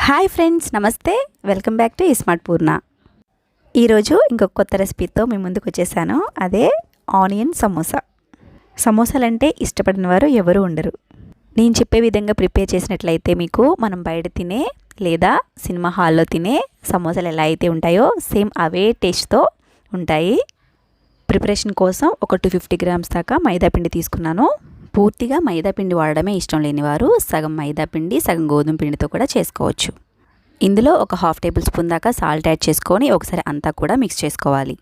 Hi friends, నమస్తే. Welcome back to ఇస్మార్ట్పూర్న. ఈరోజు ఇంకొక కొత్త రెసిపీతో మీ ముందుకు వచ్చేసాను. అదే ఆనియన్ సమోసా. సమోసాలంటే ఇష్టపడిన వారు ఎవరు ఉండరు. నేను చెప్పే విధంగా ప్రిపేర్ చేసినట్లయితే మీకు మనం బయట తినే లేదా సినిమా హాల్లో తినే సమోసాలు ఎలా అయితే ఉంటాయో సేమ్ అవే టేస్ట్తో ఉంటాయి. ప్రిపరేషన్ కోసం ఒక 250 గ్రామ్స్ దాకా మైదా పిండి తీసుకున్నాను. పూర్తిగా మైదా పిండి వాడడమే ఇష్టం లేని వారు సగం మైదా పిండి సగం గోధుమ పిండితో కూడా చేసుకోవచ్చు. ఇందులో ఒక 1/2 టేబుల్ స్పూన్ దాకా సాల్ట్ యాడ్ చేసుకొని ఒకసారి అంతా కూడా మిక్స్ చేసుకోవాలి.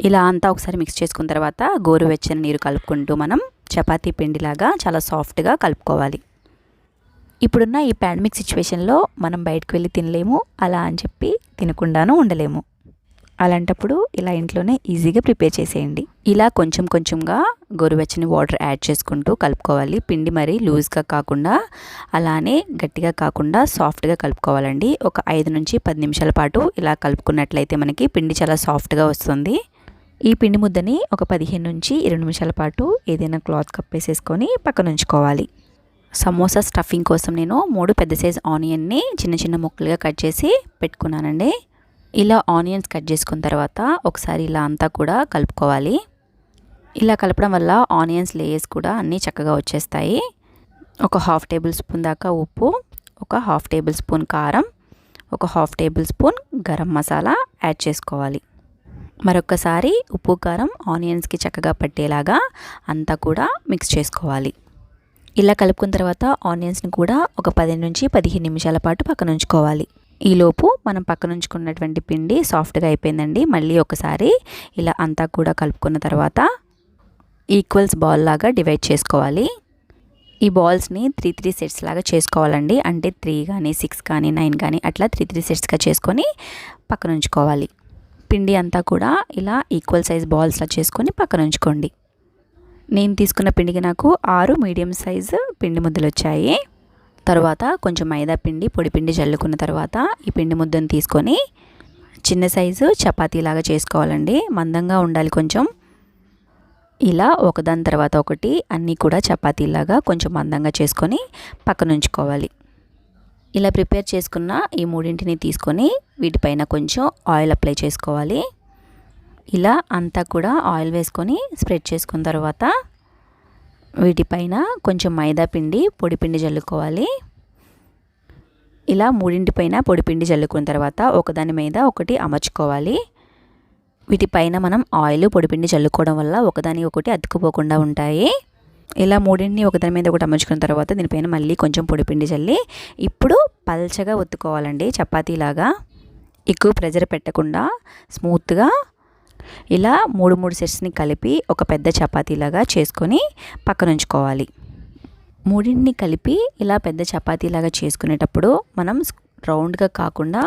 ఇలా అంతా ఒకసారి మిక్స్ చేసుకున్న తర్వాత గోరువెచ్చని నీరు కలుపుకుంటూ మనం చపాతీ పిండిలాగా చాలా సాఫ్ట్గా కలుపుకోవాలి. ఇప్పుడున్న ఈ పాండమిక్ సిచ్యువేషన్లో మనం బయటకు వెళ్ళి తినలేము, అలా అని చెప్పి తినకుండాను ఉండలేము. అలాంటప్పుడు ఇలా ఇంట్లోనే ఈజీగా ప్రిపేర్ చేసేయండి. ఇలా కొంచెం కొంచెంగా గోరువెచ్చని వాటర్ యాడ్ చేసుకుంటూ కలుపుకోవాలి. పిండి మరీ లూజ్గా కాకుండా అలానే గట్టిగా కాకుండా సాఫ్ట్గా కలుపుకోవాలండి. ఒక 5 నుంచి 10 నిమిషాల పాటు ఇలా కలుపుకున్నట్లయితే మనకి పిండి చాలా సాఫ్ట్గా వస్తుంది. ఈ పిండి ముద్దని ఒక 15 నుంచి 20 నిమిషాల పాటు ఏదైనా క్లాత్ కప్పేసేసుకొని పక్కన ఉంచుకోవాలి. సమోసా స్టఫింగ్ కోసం నేను 3 పెద్ద సైజ్ ఆనియన్ని చిన్న చిన్న ముక్కలుగా కట్ చేసి పెట్టుకున్నానండి. ఇలా ఆనియన్స్ కట్ చేసుకున్న తర్వాత ఒకసారి ఇలా అంతా కూడా కలుపుకోవాలి. ఇలా కలపడం వల్ల ఆనియన్స్ లేయర్స్ కూడా అన్నీ చక్కగా వచ్చేస్తాయి. ఒక 1/2 టేబుల్ స్పూన్ దాకా ఉప్పు, ఒక 1/2 టేబుల్ స్పూన్ కారం, ఒక 1/2 table spoon garam masala add చేసుకోవాలి. మరొకసారి ఉప్పు కారం ఆనియన్స్కి చక్కగా పట్టేలాగా అంతా కూడా మిక్స్ చేసుకోవాలి. ఇలా కలుపుకున్న తర్వాత ఆనియన్స్ని కూడా ఒక 10 నుంచి 15 నిమిషాల పాటు పక్కన ఉంచుకోవాలి. ఈలోపు మనం పక్కన ఉంచుకున్నటువంటి పిండి సాఫ్ట్గా అయిపోయిందండి. మళ్ళీ ఒకసారి ఇలా అంతా కూడా కలుపుకున్న తర్వాత ఈక్వల్స్ బాల్ లాగా డివైడ్ చేసుకోవాలి. ఈ బాల్స్ని 3 సెట్స్ లాగా చేసుకోవాలండి. అంటే 3 కానీ 6 కానీ 9 కానీ అట్లా 3 సెట్స్గా చేసుకొని పక్కన ఉంచుకోవాలి. పిండి అంతా కూడా ఇలా ఈక్వల్ సైజ్ బాల్స్లా చేసుకొని పక్కన ఉంచుకోండి. నేను తీసుకున్న పిండికి నాకు 6 మీడియం సైజు పిండి ముద్దలు వచ్చాయి. తర్వాత కొంచెం మైదా పిండి పొడి పిండి జల్లుకున్న తర్వాత ఈ పిండి ముద్దను తీసుకొని చిన్న సైజు చపాతీలాగా చేసుకోవాలండి. మందంగా ఉండాలి కొంచెం. ఇలా ఒకదాని తర్వాత ఒకటి అన్నీ కూడా చపాతీలాగా కొంచెం మందంగా చేసుకొని పక్కన ఉంచుకోవాలి. ఇలా ప్రిపేర్ చేసుకున్న ఈ మూడింటిని తీసుకొని వీటిపైన కొంచెం ఆయిల్ అప్లై చేసుకోవాలి. ఇలా అంతా కూడా ఆయిల్ వేసుకొని స్ప్రెడ్ చేసుకున్న తర్వాత వీటిపైన కొంచెం మైదా పిండి పొడి పిండి జల్లుకోవాలి. ఇలా మూడింటిపైన పొడి పిండి జల్లుకున్న తర్వాత ఒకదాని మీద ఒకటి అమర్చుకోవాలి. వీటిపైన మనం ఆయిల్ పొడి పిండి జల్లుకోవడం వల్ల ఒకదాని ఒకటి అతుక్కుపోకుండా ఉంటాయి. ఇలా మూడింటిని ఒకదాని మీద ఒకటి అమర్చుకున్న తర్వాత దీనిపైన మళ్ళీ కొంచెం పొడి పిండి జల్లి ఇప్పుడు పల్చగా ఒత్తుకోవాలండి. చపాతీలాగా ఎక్కువ ప్రెజర్ పెట్టకుండా స్మూత్గా ఇలా 3 సెట్స్ని కలిపి ఒక పెద్ద చపాతీలాగా చేసుకొని పక్కన ఉంచుకోవాలి. మూడింటిని కలిపి ఇలా పెద్ద చపాతీలాగా చేసుకునేటప్పుడు మనం రౌండ్గా కాకుండా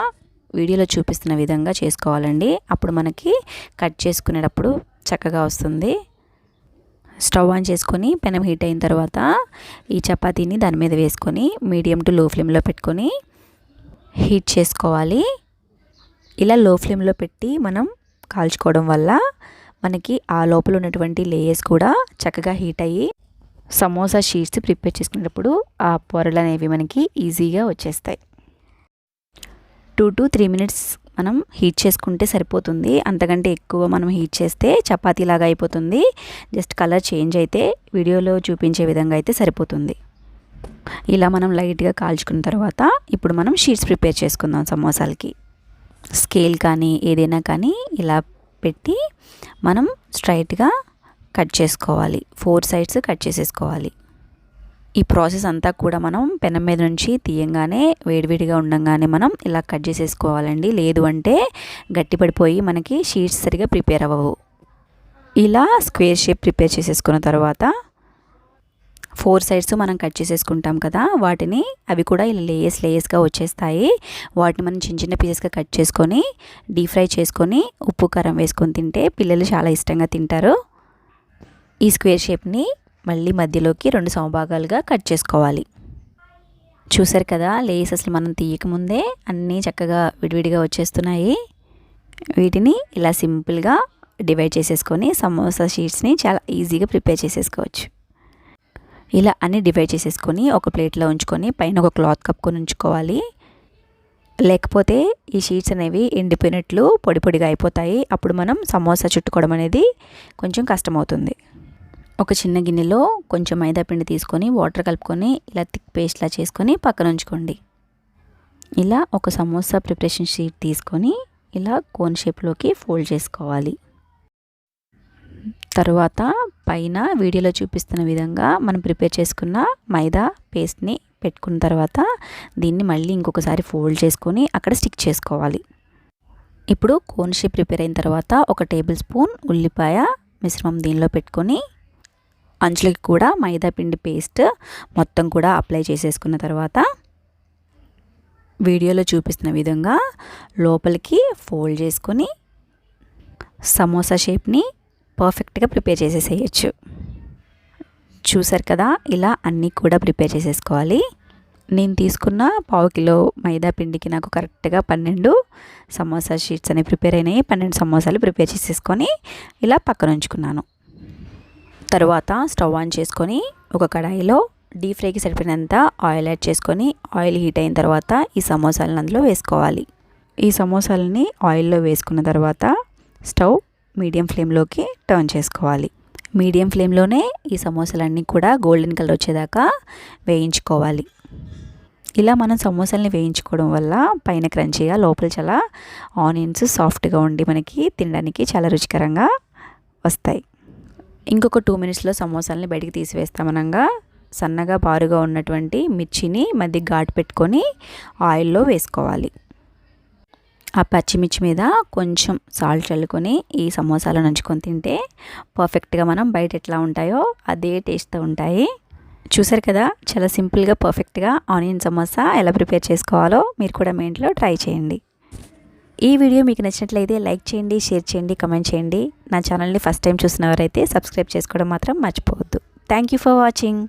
వీడియోలో చూపిస్తున్న విధంగా చేసుకోవాలండి. అప్పుడు మనకి కట్ చేసుకునేటప్పుడు చక్కగా వస్తుంది. స్టవ్ ఆన్ చేసుకొని పెనం హీట్ అయిన తర్వాత ఈ చపాతీని దాని మీద వేసుకొని మీడియం టు లో ఫ్లేమ్లో పెట్టుకొని హీట్ చేసుకోవాలి. ఇలా లో ఫ్లేమ్లో పెట్టి మనం కాల్చుకోవడం వల్ల మనకి ఆ లోపల ఉన్నటువంటి లేయర్స్ కూడా చక్కగా హీట్ అయ్యి సమోసా షీట్స్ ప్రిపేర్ చేసుకునేటప్పుడు ఆ పొరలు అనేవి మనకి ఈజీగా వచ్చేస్తాయి. 2 to 3 మినిట్స్ మనం హీట్ చేసుకుంటే సరిపోతుంది. అంతకంటే ఎక్కువ మనం హీట్ చేస్తే చపాతీలాగా అయిపోతుంది. జస్ట్ కలర్ చేంజ్ అయితే వీడియోలో చూపించే విధంగా అయితే సరిపోతుంది. ఇలా మనం లైట్గా కాల్చుకున్న తర్వాత ఇప్పుడు మనం షీట్స్ ప్రిపేర్ చేసుకుందాం. సమోసాలకి స్కేల్ కానీ ఏదైనా కానీ ఇలా పెట్టి మనం స్ట్రైట్గా కట్ చేసుకోవాలి. 4 సైడ్స్ కట్ చేసేసుకోవాలి. ఈ ప్రాసెస్ అంతా కూడా మనం పెనం మీద నుంచి తీయంగానే వేడివేడిగా ఉండగానే మనం ఇలా కట్ చేసేసుకోవాలండి. లేదు అంటే గట్టిపడిపోయి మనకి షీట్స్ సరిగా ప్రిపేర్ అవ్వవు. ఇలా స్క్వేర్ షేప్ ప్రిపేర్ చేసేసుకున్న తర్వాత 4 సైడ్స్ మనం కట్ చేసేసుకుంటాం కదా, వాటిని అవి కూడా ఇలా లేయర్స్గా వచ్చేస్తాయి. వాటిని మనం చిన్న చిన్న పీసెస్గా కట్ చేసుకొని డీప్ ఫ్రై చేసుకొని ఉప్పు కారం వేసుకొని తింటే పిల్లలు చాలా ఇష్టంగా తింటారు. ఈ స్క్వేర్ షేప్ని మళ్ళీ మధ్యలోకి 2 సమభాగాలుగా కట్ చేసుకోవాలి. చూసారు కదా, లేయర్స్ అసలు మనం తీయకముందే అన్నీ చక్కగా విడివిడిగా వచ్చేస్తున్నాయి. వీటిని ఇలా సింపుల్గా డివైడ్ చేసేసుకొని సమోసా షీట్స్ని చాలా ఈజీగా ప్రిపేర్ చేసేసుకోవచ్చు. ఇలా అన్ని డివైడ్ చేసేసుకొని ఒక ప్లేట్లో ఉంచుకొని పైన ఒక క్లాత్ కప్పుకొని ఉంచుకోవాలి. లేకపోతే ఈ షీట్స్ అనేవి ఎండిపోయినట్లు పొడి పొడిగా అయిపోతాయి. అప్పుడు మనం సమోసా చుట్టుకోవడం అనేది కొంచెం కష్టమవుతుంది. ఒక చిన్న గిన్నెలో కొంచెం మైదా పిండి తీసుకొని వాటర్ కలుపుకొని ఇలా థిక్ పేస్ట్లా చేసుకొని పక్కన ఉంచుకోండి. ఇలా ఒక సమోసా ప్రిపరేషన్ షీట్ తీసుకొని ఇలా కోన్ షేప్లోకి ఫోల్డ్ చేసుకోవాలి. తరువాత పైన వీడియోలో చూపిస్తున్న విధంగా మనం ప్రిపేర్ చేసుకున్న మైదా పేస్ట్ని పెట్టుకున్న తర్వాత దీన్ని మళ్ళీ ఇంకొకసారి ఫోల్డ్ చేసుకొని అక్కడ స్టిక్ చేసుకోవాలి. ఇప్పుడు కోన్ షేప్ ప్రిపేర్ అయిన తర్వాత 1 టేబుల్ స్పూన్ ఉల్లిపాయ మిశ్రమం దీనిలో పెట్టుకొని అంచులకి కూడా మైదా పిండి పేస్ట్ మొత్తం కూడా అప్లై చేసేసుకున్న తర్వాత వీడియోలో చూపిస్తున్న విధంగా లోపలికి ఫోల్డ్ చేసుకొని సమోసా షేప్ని పర్ఫెక్ట్గా ప్రిపేర్ చేసేసేయచ్చు. చూసారు కదా, ఇలా అన్నీ కూడా ప్రిపేర్ చేసేసుకోవాలి. నేను తీసుకున్న 1/2 కిలో మైదా పిండికి నాకు కరెక్ట్గా 12 సమోసా షీట్స్ అనేవి ప్రిపేర్ అయినాయి. 12 సమోసాలు ప్రిపేర్ చేసేసుకొని ఇలా పక్కన ఉంచుకున్నాను. తర్వాత స్టవ్ ఆన్ చేసుకొని ఒక కడాయిలో డీప్ ఫ్రైకి సరిపోయినంత ఆయిల్ యాడ్ చేసుకొని ఆయిల్ హీట్ అయిన తర్వాత ఈ సమోసాలను అందులో వేసుకోవాలి. ఈ సమోసాలని ఆయిల్లో వేసుకున్న తర్వాత స్టవ్ మీడియం ఫ్లేమ్లోకి టర్న్ చేసుకోవాలి. మీడియం ఫ్లేమ్లోనే ఈ సమోసాలన్నీ కూడా గోల్డెన్ కలర్ వచ్చేదాకా వేయించుకోవాలి. ఇలా మనం సమోసాలని వేయించుకోవడం వల్ల పైన క్రంచీగా లోపల చాలా ఆనియన్స్ సాఫ్ట్గా ఉండి మనకి తినడానికి చాలా రుచికరంగా వస్తాయి. ఇంకొక 2 మినిట్స్లో సమోసాలని బయటికి తీసివేస్తామనగా సన్నగా బారుగా ఉన్నటువంటి మిర్చిని మధ్య ఘాటు పెట్టుకొని ఆయిల్లో వేసుకోవాలి. ఆ పచ్చిమిర్చి మీద కొంచెం సాల్ట్ చల్లుకొని ఈ సమోసాలు నంచుకొని తింటే పర్ఫెక్ట్గా మనం బయట ఎట్లా ఉంటాయో అదే టేస్ట్తో ఉంటాయి. చూసారు కదా, చాలా సింపుల్గా పర్ఫెక్ట్గా ఆనియన్ సమోసా ఎలా ప్రిపేర్ చేసుకోవాలో మీరు కూడా మీ ఇంట్లో ట్రై చేయండి. ఈ వీడియో మీకు నచ్చినట్లయితే లైక్ చేయండి, షేర్ చేయండి, కమెంట్ చేయండి. నా ఛానల్ని ఫస్ట్ టైం చూసినవారైతే సబ్స్క్రైబ్ చేసుకోవడం మాత్రం మర్చిపోవద్దు. Thank you for watching.